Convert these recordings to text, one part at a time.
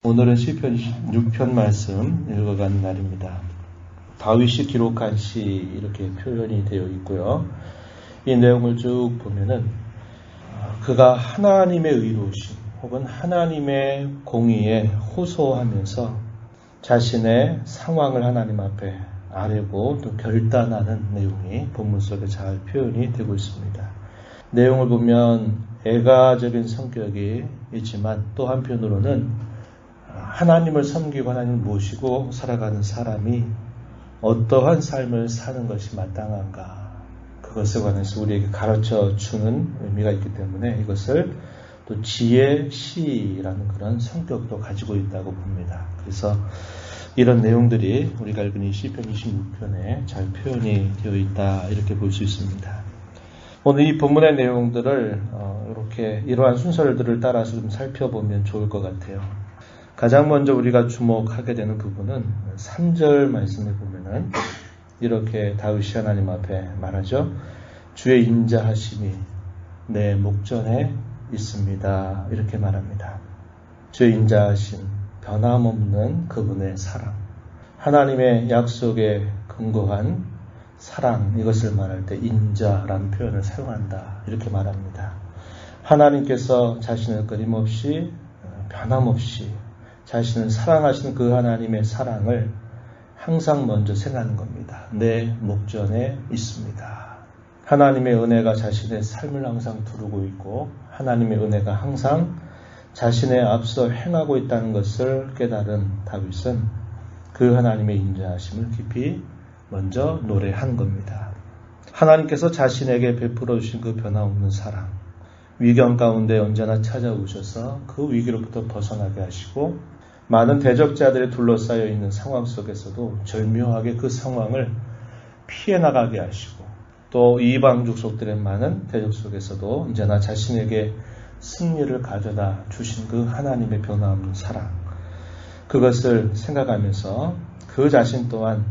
오늘은 시편 6편 말씀 읽어가는 날입니다. 다윗이 기록한 시 이렇게 표현이 되어 있고요. 이 내용을 쭉 보면은 그가 하나님의 의로우심 혹은 하나님의 공의에 호소하면서 자신의 상황을 하나님 앞에 아뢰고 또 결단하는 내용이 본문 속에 잘 표현이 되고 있습니다. 내용을 보면 애가적인 성격이 있지만 또 한편으로는 하나님을 섬기고 하나님을 모시고 살아가는 사람이 어떠한 삶을 사는 것이 마땅한가, 그것에 관해서 우리에게 가르쳐 주는 의미가 있기 때문에 이것을 또 지혜시라는 그런 성격도 가지고 있다고 봅니다. 그래서 이런 내용들이 우리가 읽은 이 시편 26편에 잘 표현이 되어 있다, 이렇게 볼 수 있습니다. 오늘 이 본문의 내용들을 이렇게 이러한 순서들을 따라서 좀 살펴보면 좋을 것 같아요. 가장 먼저 우리가 주목하게 되는 부분은 3절 말씀을 보면은 이렇게 다윗이 하나님 앞에 말하죠. 주의 인자하심이 내 목전에 있습니다. 이렇게 말합니다. 주의 인자하심, 변함없는 그분의 사랑, 하나님의 약속에 근거한 사랑, 이것을 말할 때 인자라는 표현을 사용한다, 이렇게 말합니다. 하나님께서 자신을 끊임없이 변함없이 자신을 사랑하시는 그 하나님의 사랑을 항상 먼저 생각하는 겁니다. 내 목전에 있습니다. 하나님의 은혜가 자신의 삶을 항상 두르고 있고 하나님의 은혜가 항상 자신의 앞서 행하고 있다는 것을 깨달은 다윗은 그 하나님의 인자하심을 깊이 먼저 노래한 겁니다. 하나님께서 자신에게 베풀어 주신 그 변함없는 사랑, 위경 가운데 언제나 찾아오셔서 그 위기로부터 벗어나게 하시고 많은 대적자들이 둘러싸여 있는 상황 속에서도 절묘하게 그 상황을 피해 나가게 하시고 또 이방 족속들의 많은 대적 속에서도 언제나 자신에게 승리를 가져다 주신 그 하나님의 변함없는 사랑, 그것을 생각하면서 그 자신 또한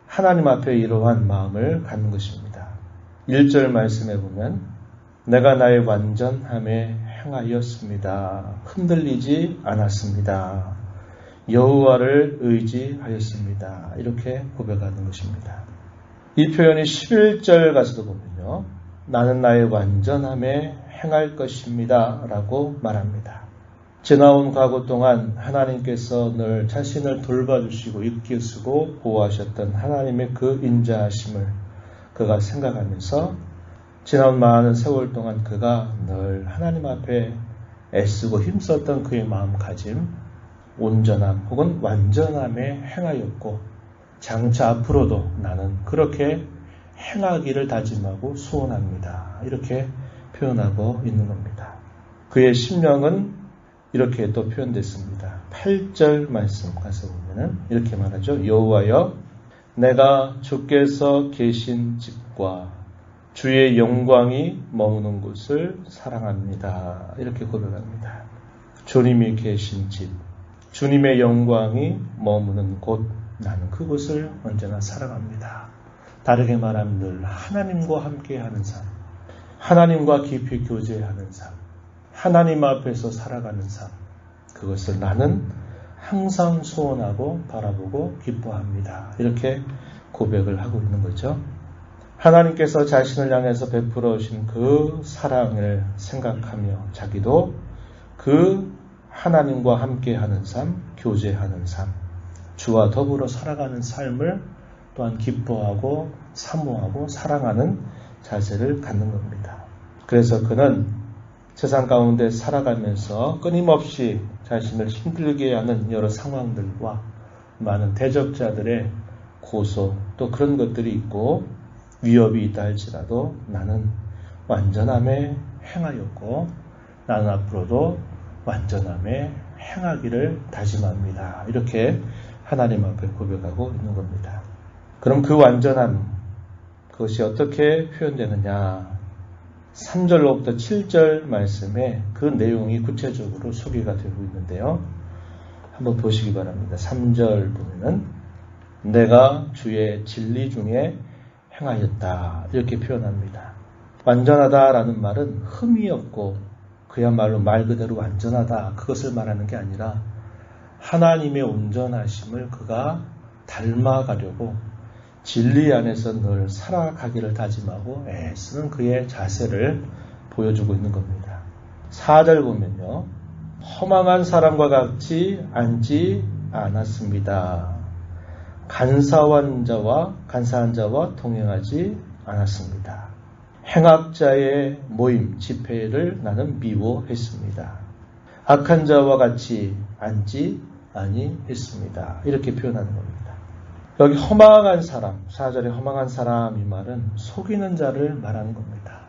하나님 앞에 이러한 마음을 갖는 것입니다. 1절 말씀에 보면 내가 나의 완전함에 행하였습니다. 흔들리지 않았습니다. 여호와를 의지하였습니다. 이렇게 고백하는 것입니다. 이 표현이 11절 가서도 보면요. 나는 나의 완전함에 행할 것입니다. 라고 말합니다. 지나온 과거 동안 하나님께서 늘 자신을 돌봐주시고 이끄시고 보호하셨던 하나님의 그 인자하심을 그가 생각하면서 지난 많은 세월 동안 그가 늘 하나님 앞에 애쓰고 힘썼던 그의 마음가짐, 온전함 혹은 완전함에 행하였고 장차 앞으로도 나는 그렇게 행하기를 다짐하고 소원합니다. 이렇게 표현하고 있는 겁니다. 그의 심령은 이렇게 또 표현됐습니다. 8절 말씀 가서 보면은 이렇게 말하죠. 여호와여, 내가 주께서 계신 집과 주의 영광이 머무는 곳을 사랑합니다. 이렇게 고백합니다. 주님이 계신 집, 주님의 영광이 머무는 곳, 나는 그곳을 언제나 사랑합니다. 다르게 말하면 늘 하나님과 함께하는 삶, 하나님과 깊이 교제하는 삶, 하나님 앞에서 살아가는 삶, 그것을 나는 항상 소원하고 바라보고 기뻐합니다. 이렇게 고백을 하고 있는 거죠. 하나님께서 자신을 향해서 베풀어 주신 그 사랑을 생각하며 자기도 그 하나님과 함께하는 삶, 교제하는 삶, 주와 더불어 살아가는 삶을 또한 기뻐하고 사모하고 사랑하는 자세를 갖는 겁니다. 그래서 그는 세상 가운데 살아가면서 끊임없이 자신을 힘들게 하는 여러 상황들과 많은 대적자들의 고소 또 그런 것들이 있고 위협이 있다 할지라도 나는 완전함에 행하였고 나는 앞으로도 완전함에 행하기를 다짐합니다. 이렇게 하나님 앞에 고백하고 있는 겁니다. 그럼 그 완전함, 그것이 어떻게 표현되느냐? 3절로부터 7절 말씀에 그 내용이 구체적으로 소개가 되고 있는데요. 한번 보시기 바랍니다. 3절 보면은 내가 주의 진리 중에 행하였다. 이렇게 표현합니다. 완전하다라는 말은 흠이 없고 그야말로 말 그대로 완전하다. 그것을 말하는 게 아니라 하나님의 온전하심을 그가 닮아가려고 진리 안에서 늘 살아가기를 다짐하고 애쓰는 그의 자세를 보여주고 있는 겁니다. 4절 보면요. 허망한 사람과 같이 앉지 않았습니다. 간사한 자와 동행하지 않았습니다. 행악자의 모임, 집회를 나는 미워했습니다. 악한 자와 같이 앉지 아니했습니다. 이렇게 표현하는 겁니다. 여기 허망한 사람, 4절에 허망한 사람 이 말은 속이는 자를 말하는 겁니다.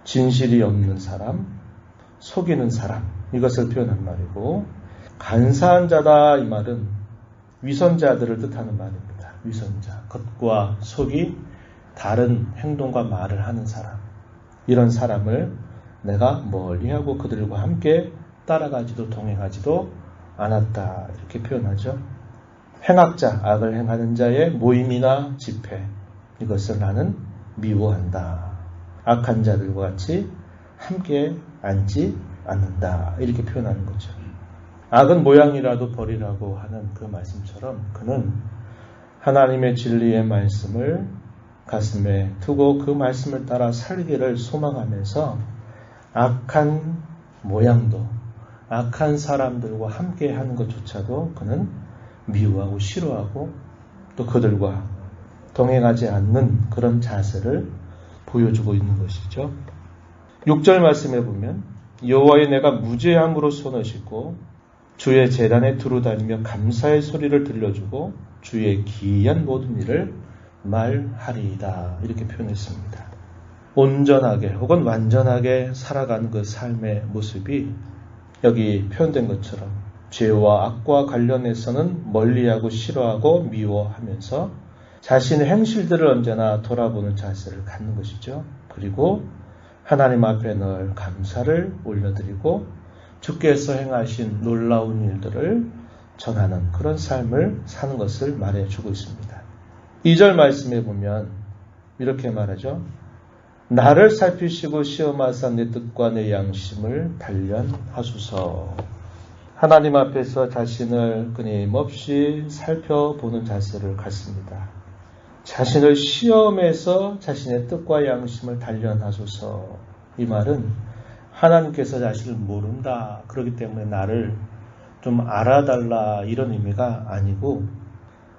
진실이 없는 사람, 속이는 사람, 이것을 표현한 말이고, 간사한 자다 이 말은 위선자들을 뜻하는 말입니다. 위선자, 겉과 속이 다른 행동과 말을 하는 사람, 이런 사람을 내가 멀리하고 그들과 함께 따라가지도 동행하지도 않았다, 이렇게 표현하죠. 행악자, 악을 행하는 자의 모임이나 집회, 이것을 나는 미워한다. 악한 자들과 같이 함께 앉지 않는다, 이렇게 표현하는 거죠. 악은 모양이라도 버리라고 하는 그 말씀처럼 그는 하나님의 진리의 말씀을 가슴에 두고 그 말씀을 따라 살기를 소망하면서 악한 모양도, 악한 사람들과 함께 하는 것조차도 그는 미워하고 싫어하고 또 그들과 동행하지 않는 그런 자세를 보여주고 있는 것이죠. 6절 말씀에 보면 여호와의 내가 무죄함으로 손을 씻고 주의 제단에 두루다니며 감사의 소리를 들려주고 주의 기이한 모든 일을 말하리이다, 이렇게 표현했습니다. 온전하게 혹은 완전하게 살아가는 그 삶의 모습이 여기 표현된 것처럼 죄와 악과 관련해서는 멀리하고 싫어하고 미워하면서 자신의 행실들을 언제나 돌아보는 자세를 갖는 것이죠. 그리고 하나님 앞에 늘 감사를 올려드리고 주께서 행하신 놀라운 일들을 전하는 그런 삶을 사는 것을 말해주고 있습니다. 2절 말씀에 보면 이렇게 말하죠. 나를 살피시고 시험하사 내 뜻과 내 양심을 단련하소서. 하나님 앞에서 자신을 끊임없이 살펴보는 자세를 갖습니다. 자신을 시험해서 자신의 뜻과 양심을 단련하소서. 이 말은 하나님께서 자신을 모른다, 그렇기 때문에 나를 좀 알아달라, 이런 의미가 아니고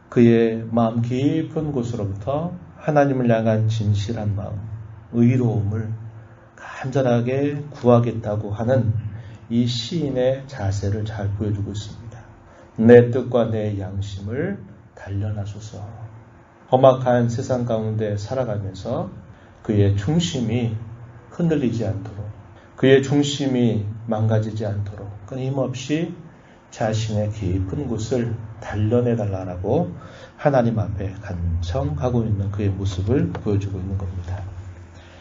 그의 마음 깊은 곳으로부터 하나님을 향한 진실한 마음, 의로움을 간절하게 구하겠다고 하는 이 시인의 자세를 잘 보여주고 있습니다. 내 뜻과 내 양심을 단련하소서. 험악한 세상 가운데 살아가면서 그의 중심이 흔들리지 않도록, 그의 중심이 망가지지 않도록 끊임없이 자신의 깊은 곳을 단련해달라고 하나님 앞에 간청하고 있는 그의 모습을 보여주고 있는 겁니다.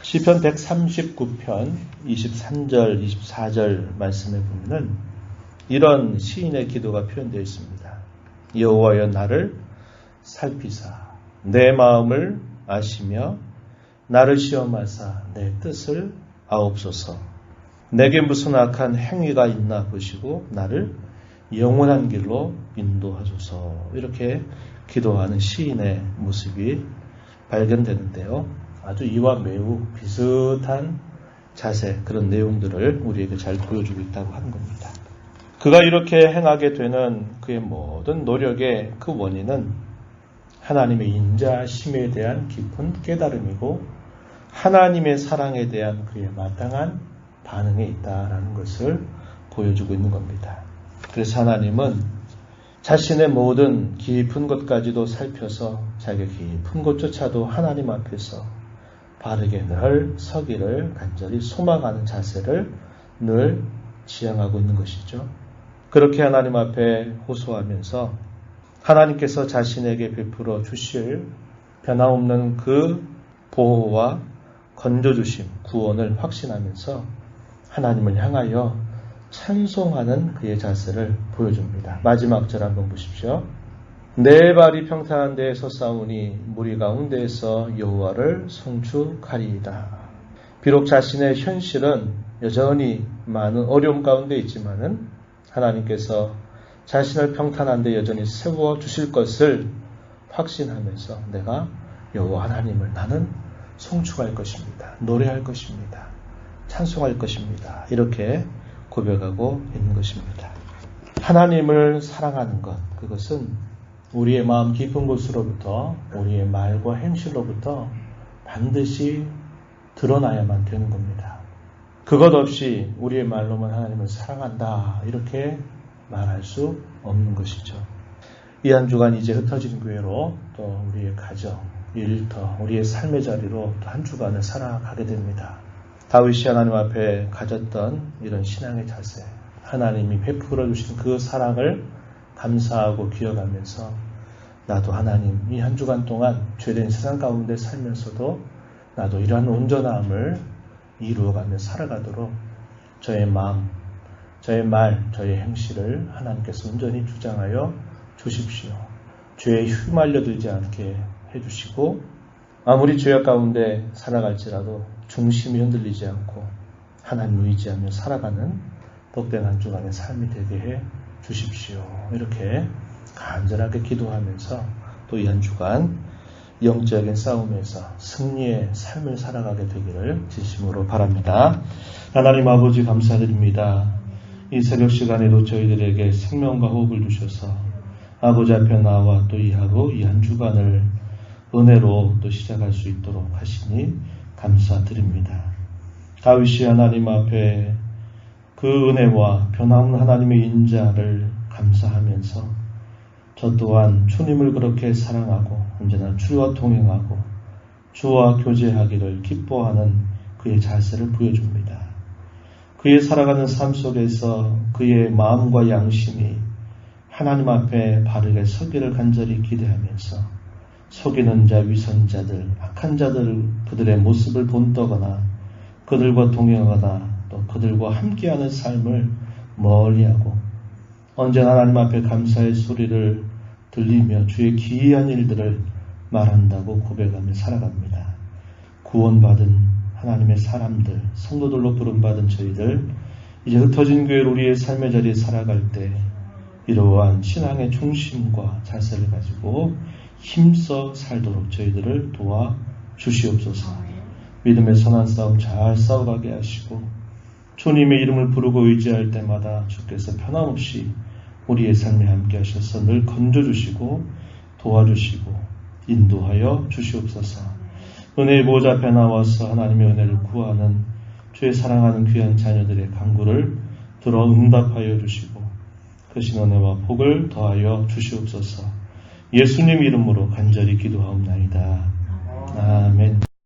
시편 139편 23절, 24절 말씀에 보면은 이런 시인의 기도가 표현되어 있습니다. 여호와여 나를 살피사 내 마음을 아시며 나를 시험하사 내 뜻을 아옵소서. 내게 무슨 악한 행위가 있나 보시고 나를 영원한 길로 인도하소서. 이렇게 기도하는 시인의 모습이 발견되는데요. 아주 이와 매우 비슷한 자세, 그런 내용들을 우리에게 잘 보여주고 있다고 하는 겁니다. 그가 이렇게 행하게 되는 그의 모든 노력의 그 원인은 하나님의 인자심에 대한 깊은 깨달음이고 하나님의 사랑에 대한 그의 마땅한 반응에 있다라는 것을 보여주고 있는 겁니다. 그래서 하나님은 자신의 모든 깊은 것까지도 살펴서 자기의 깊은 곳조차도 하나님 앞에서 바르게 늘 서기를 간절히 소망하는 자세를 늘 지향하고 있는 것이죠. 그렇게 하나님 앞에 호소하면서 하나님께서 자신에게 베풀어 주실 변함없는 그 보호와 건져주심, 구원을 확신하면서 하나님을 향하여 찬송하는 그의 자세를 보여줍니다. 마지막 절 한번 보십시오. 내 발이 평탄한 데에 섰사오니 무리 가운데에서 여호와를 송축하리이다. 비록 자신의 현실은 여전히 많은 어려움 가운데 있지만은 하나님께서 자신을 평탄한 데 여전히 세워주실 것을 확신하면서 내가 여호와 하나님을 나는 송축할 것입니다. 노래할 것입니다. 찬송할 것입니다. 이렇게 고백하고 있는 것입니다. 하나님을 사랑하는 것, 그것은 우리의 마음 깊은 곳으로부터 우리의 말과 행실로부터 반드시 드러나야만 되는 겁니다. 그것 없이 우리의 말로만 하나님을 사랑한다 이렇게 말할 수 없는 것이죠. 이 한 주간 이제 흩어진 교회로 또 우리의 가정, 일터, 우리의 삶의 자리로 또 한 주간을 살아가게 됩니다. 다윗이 하나님 앞에 가졌던 이런 신앙의 자세, 하나님이 베풀어 주신 그 사랑을 감사하고 기억하면서 나도 하나님 이 한 주간 동안 죄된 세상 가운데 살면서도 나도 이러한 온전함을 이루어가며 살아가도록 저의 마음, 저의 말, 저의 행실을 하나님께서 온전히 주장하여 주십시오. 죄에 휘말려들지 않게 해주시고 아무리 죄악 가운데 살아갈지라도 중심이 흔들리지 않고 하나님을 의지하며 살아가는 복된 한 주간의 삶이 되게 해 주십시오. 이렇게 간절하게 기도하면서 또 이 한 주간 영적인 싸움에서 승리의 삶을 살아가게 되기를 진심으로 바랍니다. 하나님 아버지 감사드립니다. 이 새벽 시간에도 저희들에게 생명과 호흡을 주셔서 아버지 앞에 나와 또 이 하루 이 한 주간을 은혜로 또 시작할 수 있도록 하시니 감사드립니다. 다윗이 하나님 앞에 그 은혜와 변함없는 하나님의 인자를 감사하면서 저 또한 주님을 그렇게 사랑하고 언제나 주와 동행하고 주와 교제하기를 기뻐하는 그의 자세를 보여줍니다. 그의 살아가는 삶 속에서 그의 마음과 양심이 하나님 앞에 바르게 서기를 간절히 기대하면서 속이는 자, 위선자들, 악한 자들 그들의 모습을 본떠거나 그들과 동행하거나 또 그들과 함께하는 삶을 멀리하고 언제나 하나님 앞에 감사의 소리를 들리며 주의 기이한 일들을 말한다고 고백하며 살아갑니다. 구원받은 하나님의 사람들, 성도들로 부름받은 저희들 이제 흩어진 교회 우리의 삶의 자리에 살아갈 때 이러한 신앙의 중심과 자세를 가지고 힘써 살도록 저희들을 도와 주시옵소서. 믿음의 선한 싸움 잘 싸워가게 하시고 주님의 이름을 부르고 의지할 때마다 주께서 변함없이 우리의 삶에 함께 하셔서 늘 건져주시고 도와주시고 인도하여 주시옵소서. 은혜의 보좌 앞에 나와서 하나님의 은혜를 구하는 주의 사랑하는 귀한 자녀들의 간구를 들어 응답하여 주시고 크신 은혜와 복을 더하여 주시옵소서. 예수님 이름으로 간절히 기도하옵나이다.